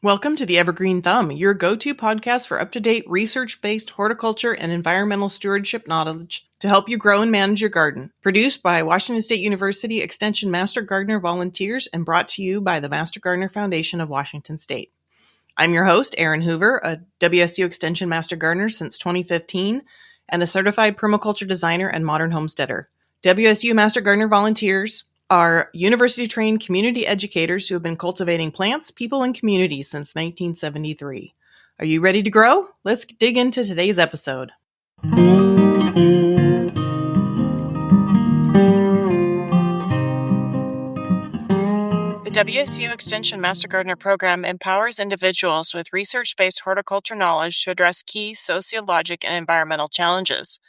Welcome to the Evergreen Thumb, your go-to podcast for up-to-date research-based horticulture and environmental stewardship knowledge to help you grow and manage your garden. Produced by Washington State University Extension Master Gardener volunteers and brought to you by the Master Gardener Foundation of Washington State. I'm your host, Erin Hoover, a WSU Extension Master Gardener since 2015 and a certified permaculture designer and modern homesteader. WSU Master Gardener volunteers are university-trained community educators who have been cultivating plants, people, and communities since 1973. Are you ready to grow? Let's dig into today's episode. The WSU Extension Master Gardener program empowers individuals with research-based horticulture knowledge to address key sociologic and environmental challenges.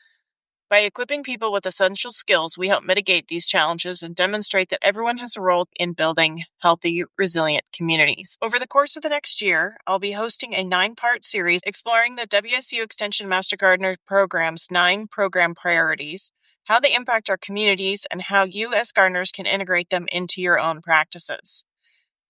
By equipping people with essential skills, we help mitigate these challenges and demonstrate that everyone has a role in building healthy, resilient communities. Over the course of the next year, I'll be hosting a 9-part series exploring the WSU Extension Master Gardener program's 9 program priorities, how they impact our communities, and how you as gardeners can integrate them into your own practices.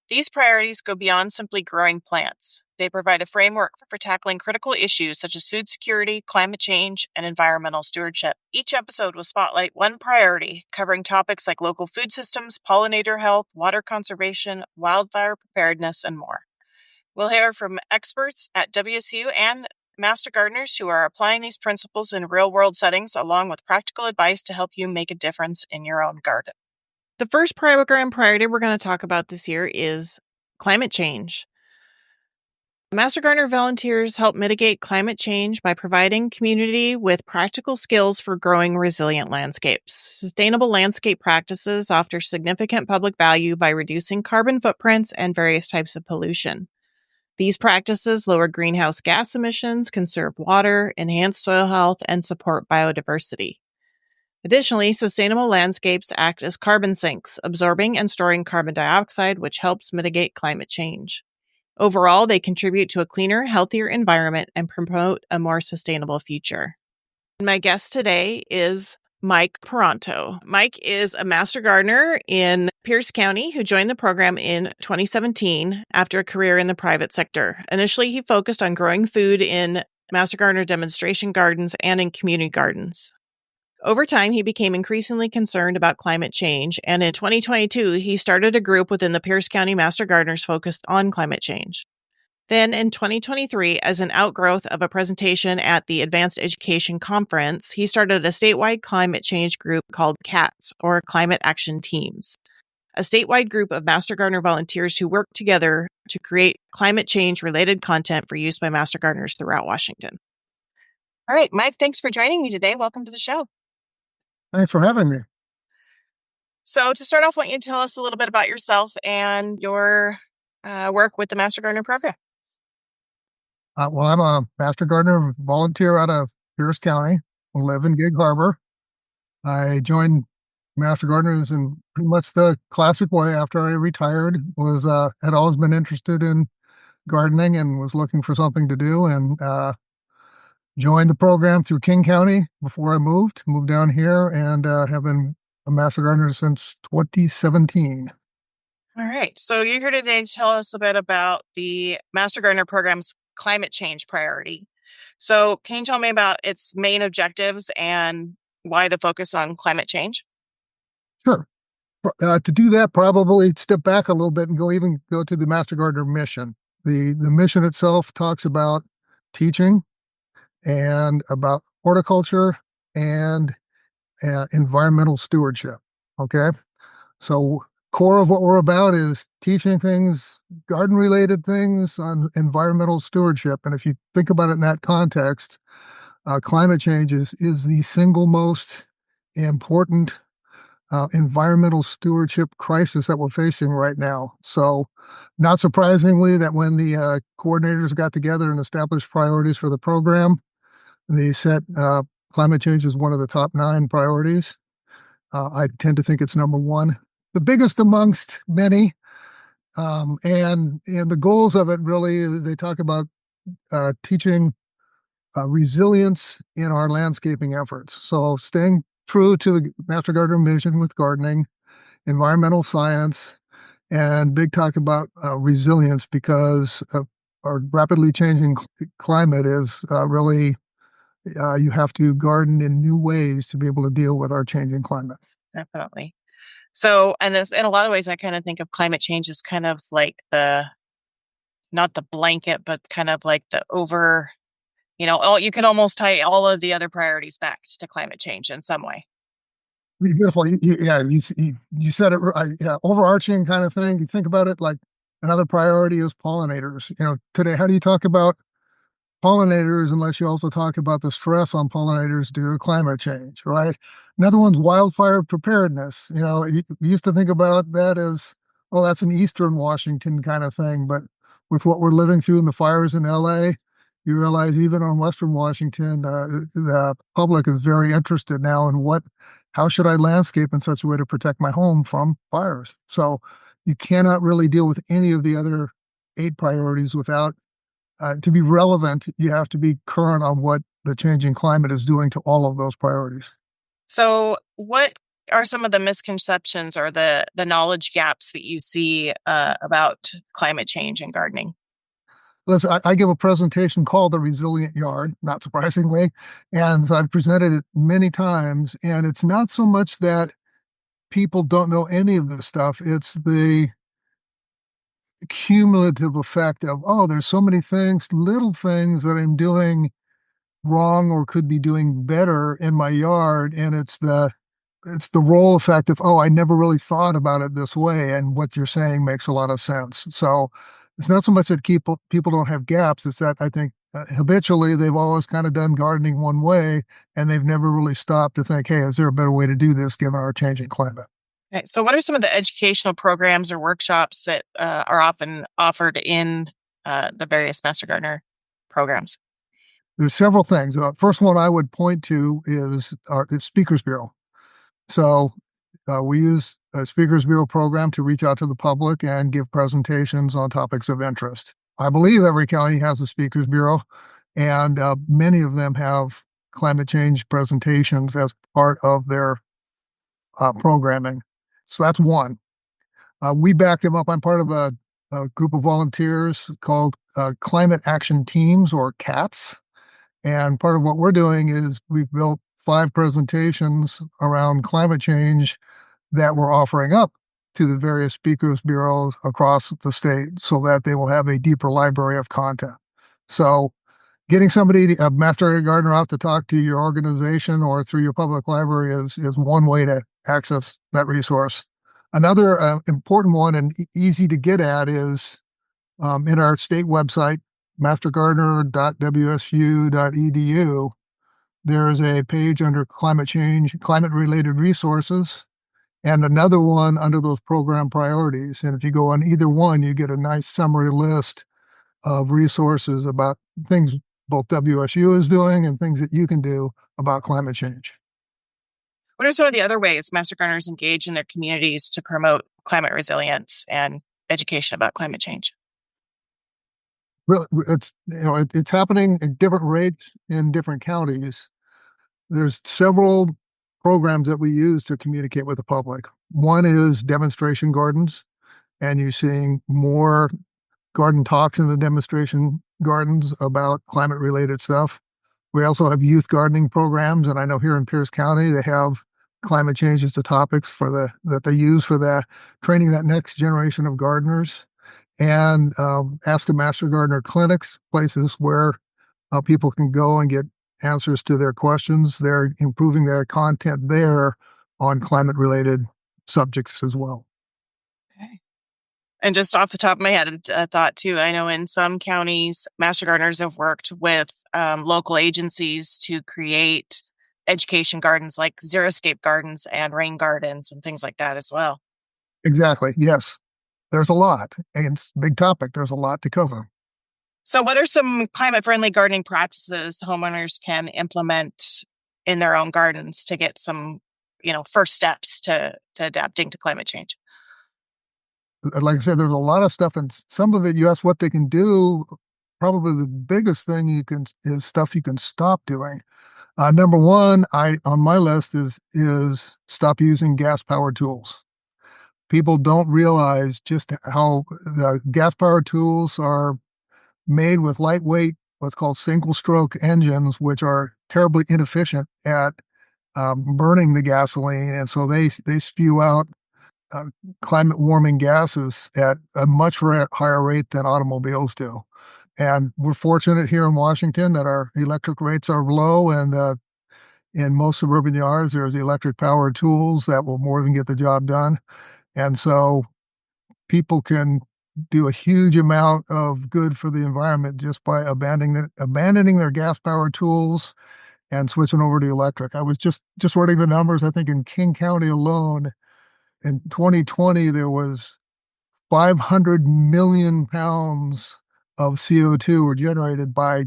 These priorities go beyond simply growing plants. They provide a framework for tackling critical issues such as food security, climate change, and environmental stewardship. Each episode will spotlight one priority, covering topics like local food systems, pollinator health, water conservation, wildfire preparedness, and more. We'll hear from experts at WSU and master gardeners who are applying these principles in real-world settings, along with practical advice to help you make a difference in your own garden. The first program priority we're going to talk about this year is climate change. Master Gardener volunteers help mitigate climate change by providing community with practical skills for growing resilient landscapes. Sustainable landscape practices offer significant public value by reducing carbon footprints and various types of pollution. These practices lower greenhouse gas emissions, conserve water, enhance soil health, and support biodiversity. Additionally, sustainable landscapes act as carbon sinks, absorbing and storing carbon dioxide, which helps mitigate climate change. Overall, they contribute to a cleaner, healthier environment and promote a more sustainable future. My guest today is Mike Peronto. Mike is a master gardener in Pierce County who joined the program in 2017 after a career in the private sector. Initially, he focused on growing food in master gardener demonstration gardens and in community gardens. Over time, he became increasingly concerned about climate change, and in 2022, he started a group within the Pierce County Master Gardeners focused on climate change. Then in 2023, as an outgrowth of a presentation at the Advanced Education Conference, he started a statewide climate change group called CATS, or Climate Action Teams, a statewide group of Master Gardener volunteers who work together to create climate change-related content for use by Master Gardeners throughout Washington. All right, Mike, thanks for joining me today. Welcome to the show. Thanks for having me. So to start off, why don't you tell us a little bit about yourself and your work with the Master Gardener program? Well, I'm a Master Gardener volunteer out of Pierce County. I live in Gig Harbor. I joined Master Gardeners in pretty much the classic way after I retired. Had always been interested in gardening and was looking for something to do, and joined the program through King County before I moved down here, and have been a Master Gardener since 2017. All right. So you're here today to tell us a bit about the Master Gardener program's climate change priority. So can you tell me about its main objectives and why the focus on climate change? Sure. To do that, probably step back a little bit and go to the Master Gardener mission. The mission itself talks about teaching and about horticulture and environmental stewardship. Okay. So core of what we're about is teaching things, garden-related things on environmental stewardship. And if you think about it in that context, climate change is the single most important environmental stewardship crisis that we're facing right now. So not surprisingly that when the coordinators got together and established priorities for the program, they set climate change as one of the top 9 priorities. I tend to think it's number 1, the biggest amongst many. And the goals of it really, they talk about teaching resilience in our landscaping efforts. So staying true to the Master Gardener mission with gardening, environmental science, and big talk about resilience because our rapidly changing climate is really you have to garden in new ways to be able to deal with our changing climate. Definitely. So, and in a lot of ways, I kind of think of climate change as kind of like not the blanket, but kind of like the over, you can almost tie all of the other priorities back to climate change in some way. Beautiful. Yeah, you said it. Yeah, overarching kind of thing. You think about it like another priority is pollinators. Today, how do you talk about pollinators unless you also talk about the stress on pollinators due to climate change, right? Another one's wildfire preparedness. You used to think about that as, oh, that's an Eastern Washington kind of thing. But with what we're living through in the fires in LA, you realize even on Western Washington, the public is very interested now in how should I landscape in such a way to protect my home from fires? So you cannot really deal with any of the other 8 priorities without to be relevant, you have to be current on what the changing climate is doing to all of those priorities. So, what are some of the misconceptions or the knowledge gaps that you see about climate change and gardening? Listen, I give a presentation called The Resilient Yard, not surprisingly, and I've presented it many times. And it's not so much that people don't know any of this stuff, it's the cumulative effect of, oh, there's so many things, little things that I'm doing wrong or could be doing better in my yard, and it's the role effect of, oh, I never really thought about it this way, and what you're saying makes a lot of sense. So it's not so much that people don't have gaps, it's that I think habitually they've always kind of done gardening one way, and they've never really stopped to think, hey, is there a better way to do this given our changing climate? Okay, so, what are some of the educational programs or workshops that are often offered in the various Master Gardener programs? There's several things. First one I would point to is the Speakers Bureau. So we use a Speakers Bureau program to reach out to the public and give presentations on topics of interest. I believe every county has a Speakers Bureau, and many of them have climate change presentations as part of their programming. So that's one. We back them up. I'm part of a group of volunteers called Climate Action Teams, or CATS. And part of what we're doing is we've built 5 presentations around climate change that we're offering up to the various speakers bureaus across the state so that they will have a deeper library of content. So getting a master gardener out to talk to your organization or through your public library is one way to access that resource. Another important one and easy to get at is in our state website, mastergardener.wsu.edu. There is a page under climate change, climate related resources, and another one under those program priorities. And if you go on either one, you get a nice summary list of resources about things both WSU is doing and things that you can do about climate change. What are some of the other ways Master Gardeners engage in their communities to promote climate resilience and education about climate change? Really, it's happening at different rates in different counties. There's several programs that we use to communicate with the public. One is demonstration gardens, and you're seeing more garden talks in the demonstration gardens about climate related stuff. We also have youth gardening programs, and I know here in Pierce County they have climate change as the topics that they use for the training that next generation of gardeners. And Ask a Master Gardener clinics, places where people can go and get answers to their questions. They're improving their content there on climate related subjects as well. Okay. And just off the top of my head, a thought too, I know in some counties, Master Gardeners have worked with local agencies to create education gardens like xeriscape gardens and rain gardens and things like that as well. Exactly. Yes. There's a lot. And it's a big topic. There's a lot to cover. So, what are some climate friendly gardening practices homeowners can implement in their own gardens to get some, first steps to adapting to climate change? Like I said, there's a lot of stuff, and some of it you ask what they can do. Probably the biggest thing is stuff you can stop doing. Number one, I on my list is stop using gas powered tools. People don't realize just how the gas powered tools are made with lightweight, what's called single stroke engines, which are terribly inefficient at burning the gasoline. And so they spew out uh, climate warming gases at a much higher rate than automobiles do. And we're fortunate here in Washington that our electric rates are low, and in most suburban yards, there's electric powered tools that will more than get the job done. And so people can do a huge amount of good for the environment just by abandoning their gas powered tools and switching over to electric. I was just running the numbers. I think in King County alone in 2020 there was 500 million pounds of CO2 were generated by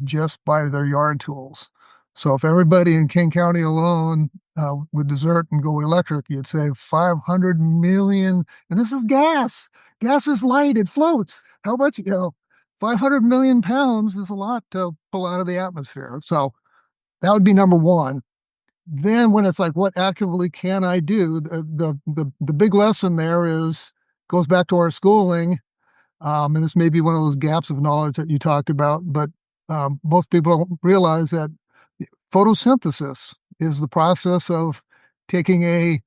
their yard tools. So if everybody in King County alone would desert and go electric, you'd save 500 million. And this is gas. Gas is light; it floats. How much? 500 million pounds is a lot to pull out of the atmosphere. So that would be number one. Then when it's like, what actively can I do? The big lesson there is goes back to our schooling, and this may be one of those gaps of knowledge that you talked about, but most people don't realize that photosynthesis is the process of taking a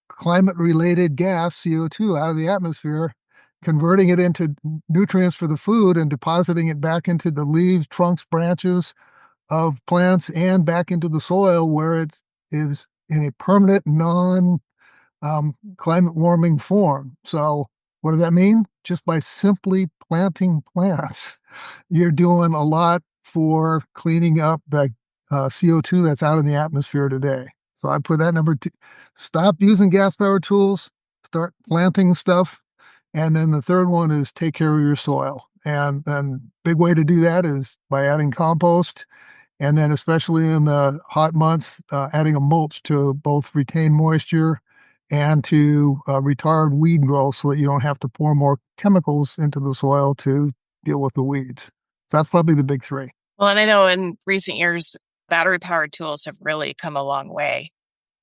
climate-related gas, CO2, out of the atmosphere, converting it into nutrients for the food, and depositing it back into the leaves, trunks, branches of plants and back into the soil where it is in a permanent, non climate warming form. So, what does that mean? Just by simply planting plants, you're doing a lot for cleaning up the CO2 that's out in the atmosphere today. So, I put that number two. Stop using gas powered tools, start planting stuff. And then the third one is take care of your soil. And then, big way to do that is by adding compost, and then, especially in the hot months, adding a mulch to both retain moisture and to retard weed growth so that you don't have to pour more chemicals into the soil to deal with the weeds. So that's probably the big three. Well, and I know in recent years, battery powered tools have really come a long way.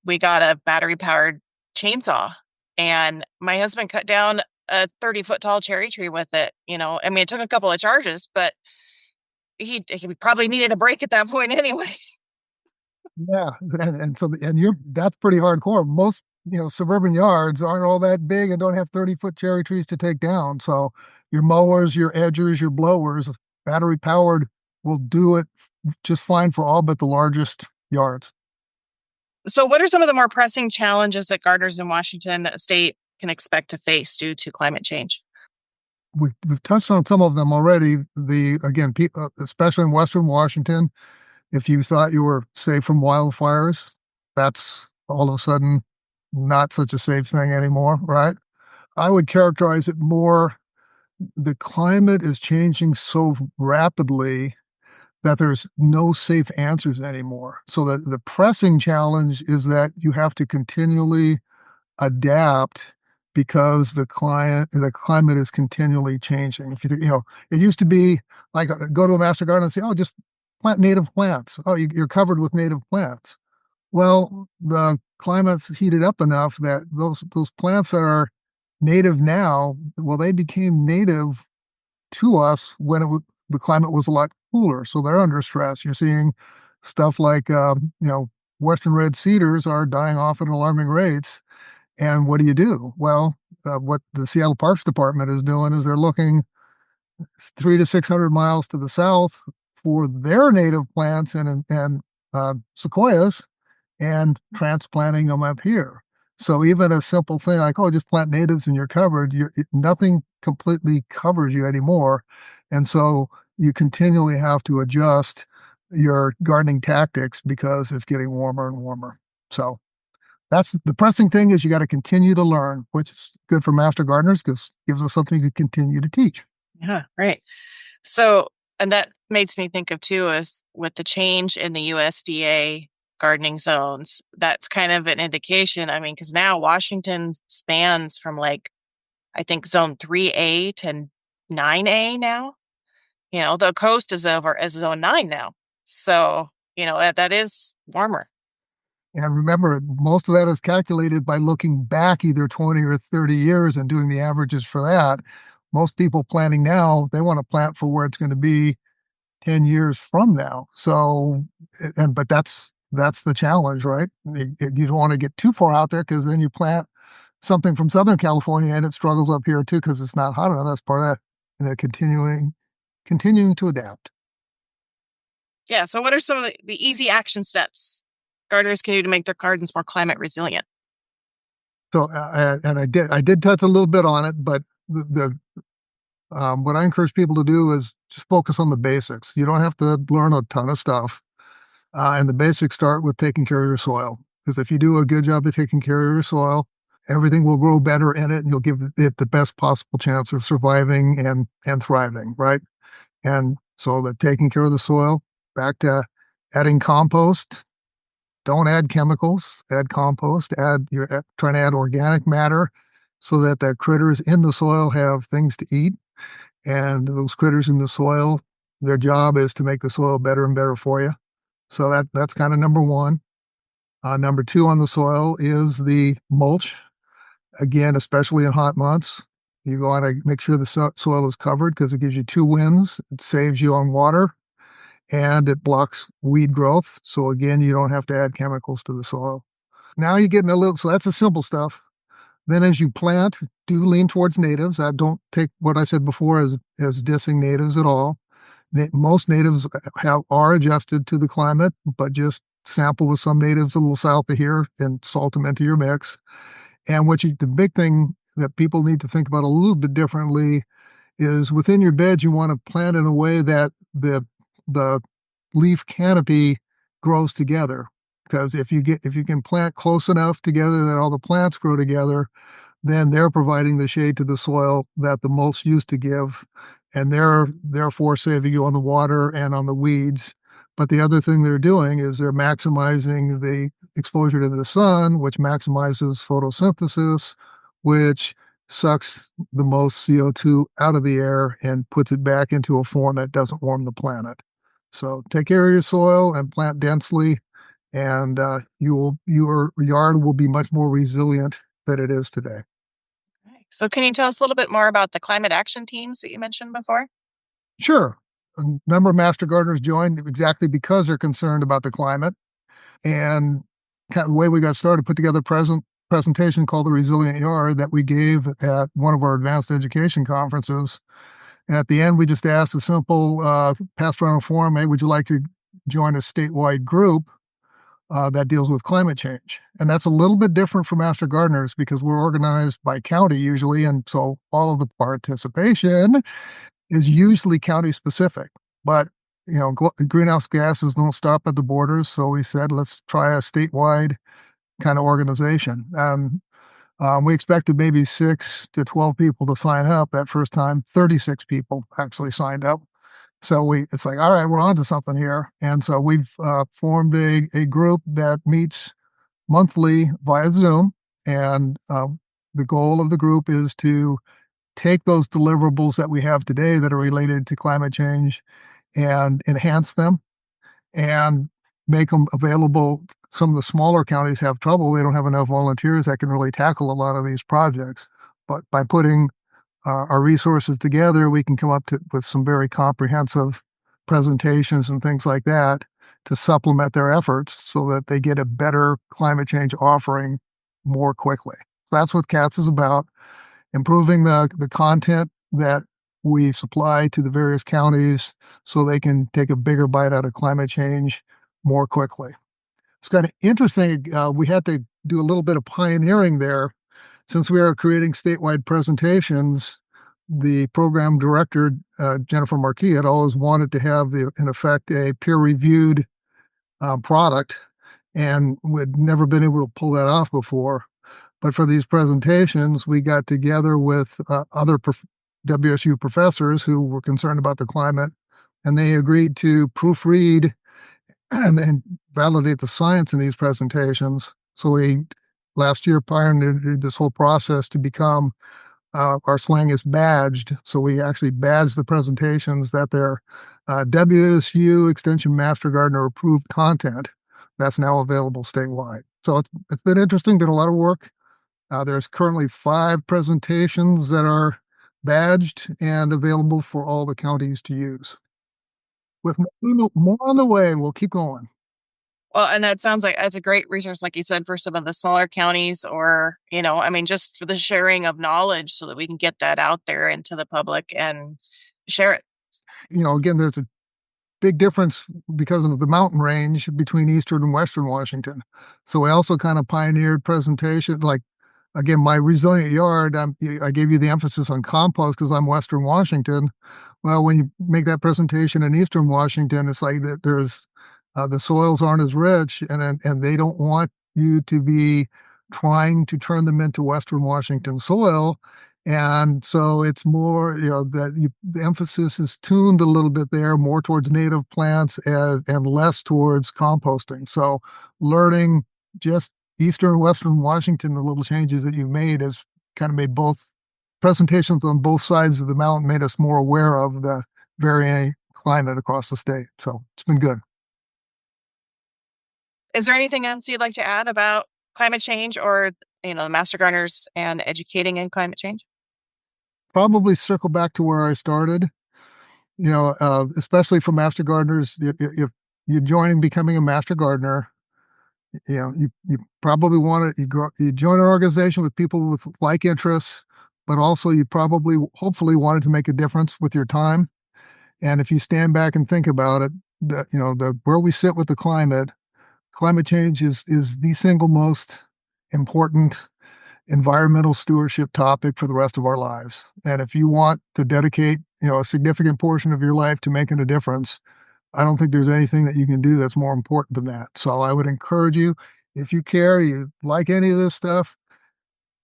We got a battery powered chainsaw, and my husband cut down a 30-foot tall cherry tree with it. I mean, it took a couple of charges, but he probably needed a break at that point anyway. Yeah, and you're that's pretty hardcore. Most suburban yards aren't all that big and don't have 30-foot cherry trees to take down. So your mowers, your edgers, your blowers, battery powered, will do it just fine for all but the largest yards. So, what are some of the more pressing challenges that gardeners in Washington state can expect to face due to climate change? We've touched on some of them already. Especially in Western Washington, if you thought you were safe from wildfires, that's all of a sudden not such a safe thing anymore, right? I would characterize it more, the climate is changing so rapidly that there's no safe answers anymore. So that the pressing challenge is that you have to continually adapt because the climate is continually changing. If you think, it used to be like go to a master garden and say, oh, just plant native plants. Oh, you're covered with native plants. Well, the climate's heated up enough that those plants that are native now, well, they became native to us when the climate was a lot cooler, so they're under stress. You're seeing stuff like Western red cedars are dying off at alarming rates. And what do you do? Well, what the Seattle Parks Department is doing is they're looking 300 to 600 miles to the south for their native plants and sequoias and transplanting them up here. So even a simple thing like, oh, just plant natives and you're covered, nothing completely covers you anymore. And so you continually have to adjust your gardening tactics because it's getting warmer and warmer. So that's the pressing thing, is you got to continue to learn, which is good for master gardeners because it gives us something to continue to teach. Yeah, right. So, and that makes me think of too, is with the change in the USDA gardening zones, that's kind of an indication. I mean, because now Washington spans from I think zone 3A to 9A now. The coast is over as zone 9 now. So, that is warmer. And remember, most of that is calculated by looking back either 20 or 30 years and doing the averages for that. Most people planting now, they want to plant for where it's going to be 10 years from now. So, but that's the challenge, right? You don't want to get too far out there because then you plant something from Southern California and it struggles up here too because it's not hot enough. That's part of the continuing to adapt. Yeah. So, what are some of the easy action steps gardeners can do to make their gardens more climate resilient? So, and I did touch a little bit on it, but what I encourage people to do is just focus on the basics. You don't have to learn a ton of stuff. And the basics start with taking care of your soil. Because if you do a good job of taking care of your soil, everything will grow better in it and you'll give it the best possible chance of surviving and thriving, right? And so the taking care of the soil, back to adding compost. Don't add chemicals, add compost, you're trying to add organic matter so that the critters in the soil have things to eat. And those critters in the soil, their job is to make the soil better and better for you. So that's kind of number one. Number two on the soil is the mulch. Again, especially in hot months, you want to make sure the soil is covered because it gives you two winds. It saves you on water and it blocks weed growth. So again, you don't have to add chemicals to the soil. Now you're getting so that's the simple stuff. Then as you plant, do lean towards natives. I don't take what I said before as dissing natives at all. Most natives are adjusted to the climate, but just sample with some natives a little south of here and salt them into your mix. And the big thing that people need to think about a little bit differently is within your bed, you want to plant in a way that the leaf canopy grows together. Because if you can plant close enough together that all the plants grow together, then they're providing the shade to the soil that the mulch used to give, and they're therefore saving you on the water and on the weeds. But the other thing they're doing is they're maximizing the exposure to the sun, which maximizes photosynthesis, which sucks the most CO2 out of the air and puts it back into a form that doesn't warm the planet. So take care of your soil and plant densely, and your yard will be much more resilient than it is today. Right. So, can you tell us a little bit more about the climate action teams that you mentioned before? Sure. A number of master gardeners joined exactly because they're concerned about the climate. And kind of the way we got started, put together a presentation called The Resilient Yard that we gave at one of our advanced education conferences. And at the end, we just asked a simple passed around a form, hey, would you like to join a statewide group that deals with climate change? And that's a little bit different for master gardeners because we're organized by county usually. And so all of the participation is usually county specific, but greenhouse gases don't stop at the borders. So we said, let's try a statewide kind of organization. We expected maybe 6 to 12 people to sign up. That first time, 36 people actually signed up. So it's like, all right, we're on to something here. And so we've formed a group that meets monthly via Zoom. And the goal of the group is to take those deliverables that we have today that are related to climate change and enhance them and make them available. Some of the smaller counties have trouble. They don't have enough volunteers that can really tackle a lot of these projects. But by putting our resources together, we can come up with some very comprehensive presentations and things like that to supplement their efforts so that they get a better climate change offering more quickly. That's what CATS is about. Improving the content that we supply to the various counties so they can take a bigger bite out of climate change more quickly. It's kind of interesting. We had to do a little bit of pioneering there. Since we are creating statewide presentations, the program director, Jennifer Marquis, had always wanted to have, in effect, a peer-reviewed product, and we'd never been able to pull that off before. But for these presentations, we got together with other WSU professors who were concerned about the climate, and they agreed to proofread and then validate the science in these presentations. So we last year pioneered this whole process to become, our slang is badged. So we actually badged the presentations that they're WSU Extension Master Gardener approved content. that's now available statewide. So it's been interesting, been a lot of work. There's currently 5 presentations that are badged and available for all the counties to use. With more on the way, we'll keep going. Well, and that sounds like that's a great resource, like you said, for some of the smaller counties or, just for the sharing of knowledge so that we can get that out there into the public and share it. Again, there's a big difference because of the mountain range between eastern and western Washington. So we also kind of pioneered presentation, like, again, my resilient yard, I gave you the emphasis on compost because I'm western Washington. Well, when you make that presentation in eastern Washington, it's like there's the soils aren't as rich, and they don't want you to be trying to turn them into western Washington soil. And so it's more, the emphasis is tuned a little bit there, more towards native plants and less towards composting. So learning just eastern and western Washington, the little changes that you've made has kind of made both presentations on both sides of the mountain, made us more aware of the varying climate across the state. So it's been good. Is there anything else you'd like to add about climate change or, the Master Gardeners and educating in climate change? Probably circle back to where I started, especially for Master Gardeners. If you're becoming a Master Gardener, you probably want to, you join an organization with people with like interests, but also you probably, hopefully wanted to make a difference with your time. And if you stand back and think about it, where we sit with the climate change is the single most important environmental stewardship topic for the rest of our lives. And if you want to dedicate, a significant portion of your life to making a difference, I don't think there's anything that you can do that's more important than that. So I would encourage you, if you care, you like any of this stuff,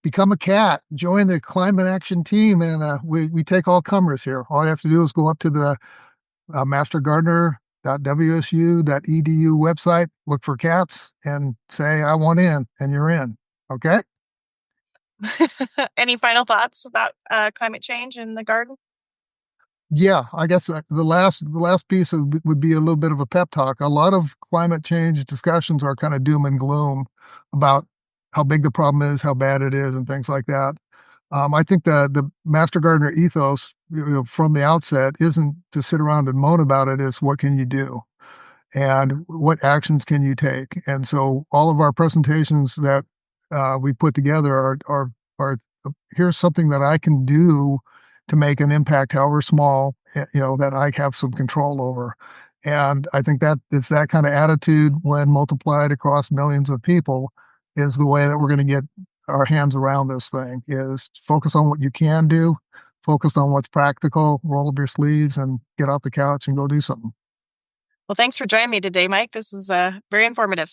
become a cat, join the climate action team, and we take all comers here. All you have to do is go up to the mastergardener.wsu.edu website, look for cats, and say, I want in, and you're in. Okay? Any final thoughts about climate change in the garden? Yeah, I guess the last piece would be a little bit of a pep talk. A lot of climate change discussions are kind of doom and gloom about how big the problem is, how bad it is, and things like that. I think the Master Gardener ethos, from the outset, isn't to sit around and moan about it. It's what can you do, and what actions can you take. And so all of our presentations that we put together are here's something that I can do to make an impact, however small, that I have some control over. And I think that it's that kind of attitude, when multiplied across millions of people, is the way that we're going to get our hands around this thing. Is focus on what you can do, focus on what's practical, roll up your sleeves and get off the couch and go do something. Well, thanks for joining me today, Mike. This was very informative.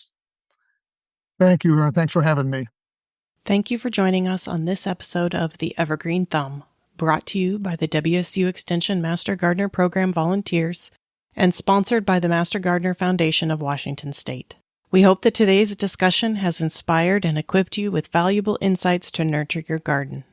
Thank you. Thanks for having me. Thank you for joining us on this episode of The Evergreen Thumb, brought to you by the WSU Extension Master Gardener Program volunteers and sponsored by the Master Gardener Foundation of Washington State. We hope that today's discussion has inspired and equipped you with valuable insights to nurture your garden.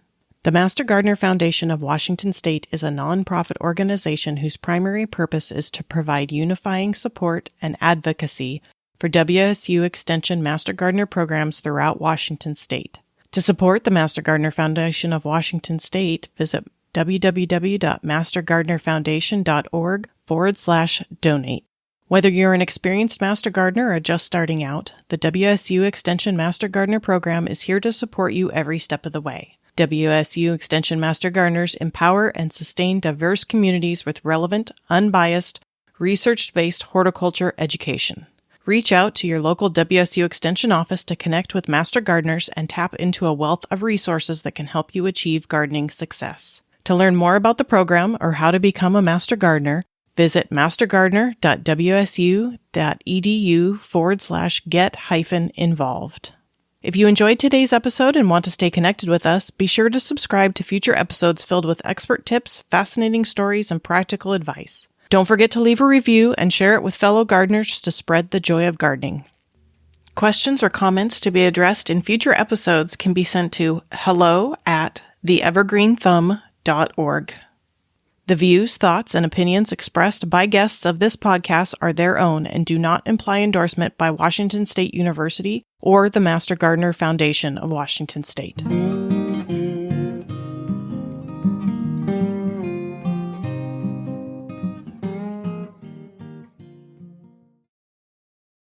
The Master Gardener Foundation of Washington State is a nonprofit organization whose primary purpose is to provide unifying support and advocacy for WSU Extension Master Gardener programs throughout Washington State. To support the Master Gardener Foundation of Washington State, visit www.mastergardenerfoundation.org/donate. Whether you're an experienced Master Gardener or just starting out, the WSU Extension Master Gardener Program is here to support you every step of the way. WSU Extension Master Gardeners empower and sustain diverse communities with relevant, unbiased, research-based horticulture education. Reach out to your local WSU Extension office to connect with Master Gardeners and tap into a wealth of resources that can help you achieve gardening success. To learn more about the program or how to become a Master Gardener, visit mastergardener.wsu.edu/get-involved. If you enjoyed today's episode and want to stay connected with us, be sure to subscribe to future episodes filled with expert tips, fascinating stories, and practical advice. Don't forget to leave a review and share it with fellow gardeners to spread the joy of gardening. Questions or comments to be addressed in future episodes can be sent to hello@theevergreenthumb.org. The views, thoughts, and opinions expressed by guests of this podcast are their own and do not imply endorsement by Washington State University or the Master Gardener Foundation of Washington State.